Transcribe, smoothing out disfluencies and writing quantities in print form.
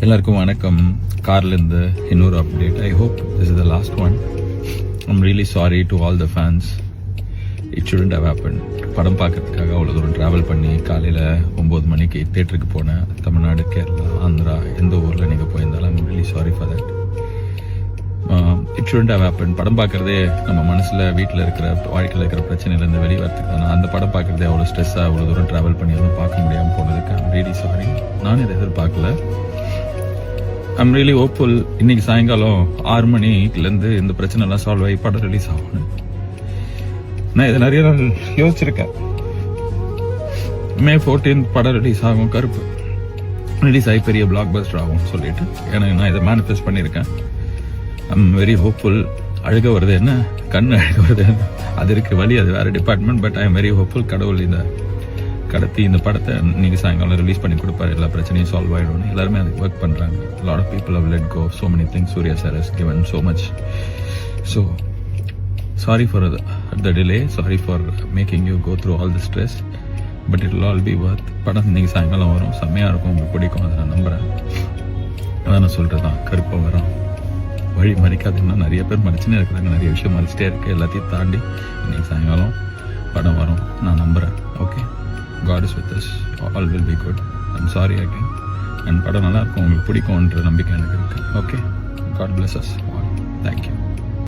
எல்லாருக்கும் வணக்கம். கார்லேருந்து இன்னொரு update. I hope this is the last one. I'm really sorry to all the fans. It shouldn't have happen. படம் பார்க்கறதுக்காக அவ்வளோ தூரம் ட்ராவல் பண்ணி காலையில் 9 மணிக்கு தேட்டருக்கு போனேன். தமிழ்நாடு, கேரளா, ஆந்திரா, எந்த ஊரில் நீங்கள் போயிருந்தாலும் I'm really sorry for that. It shouldn't have happen. படம் பார்க்குறதே நம்ம மனசில் வீட்டில் இருக்கிற வாழ்க்கையில் இருக்கிற பிரச்சனையிலேருந்து வெளியே வரத்துக்கு தான். அந்த படம் பார்க்குறதே அவ்வளோ ஸ்ட்ரெஸ்ஸாக அவ்வளோ தூரம் ட்ராவல் பண்ணி எதுவும் பார்க்க முடியாமல் போனதுக்கு ஐம் ரியலி சாரி. நானும் இதை எதிர்பார்க்கல. I'm really hopeful. இன்னைக்கு சாயங்காலம் 6 மணிலேருந்து இந்த பிரச்சனை எல்லாம் சால்வ் ஆகி படம் ரிலீஸ் ஆகணும். நான் இதை நிறைய நாள் யோசிச்சிருக்கேன். May 14 படம் ரிலீஸ் ஆகும். கருப்பு ரிலீஸ் ஆகி பெரிய பிளாக் பஸ்டர் ஆகும் சொல்லிட்டு எனக்கு நான் இதை மேனிஃபெஸ்ட் பண்ணியிருக்கேன். I'm very hopeful. அழுக வருது என்ன, கண்ணு அழுக வருது, அது இருக்கு வழி, அது வேற department. But I am very hopeful. கடவுள் இந்த கடத்தி இந்த படத்தை இன்னைக்கு சாயங்காலம் ரிலீஸ் பண்ணி கொடுப்பாரு. எல்லா பிரச்சனையும் சால்வ் ஆகிடும். எல்லாருமே அதுக்கு ஒர்க் பண்ணுறாங்க. Lot of people have let go so many things. Surya sir has given so much. So sorry for the delay. Sorry for making you go through all the stress. But it will all be worth. படம் இன்னைக்கு சாயங்காலம் வரும். செம்மையாக இருக்கும். உங்களுக்கு பிடிக்கும். அதை நான் நம்புகிறேன். அதான் நான் சொல்கிறது தான். கருப்பாக வரும். வழி மறிக்காதுன்னா நிறைய பேர் மறிச்சுனே இருக்கிறாங்க. நிறைய விஷயம் மறிச்சிட்டே இருக்குது. எல்லாத்தையும் தாண்டி இன்னைக்கு சாயங்காலம் படம் வரும். நான் நம்புகிறேன். Okay, God is with us. All will be good. I'm sorry again. And படம் நல்லா இருக்கும். உங்களுக்கு பிடிக்கும்ன்ற நம்பிக்கை எனக்கு இருக்கு. Okay, God bless us all. Thank you.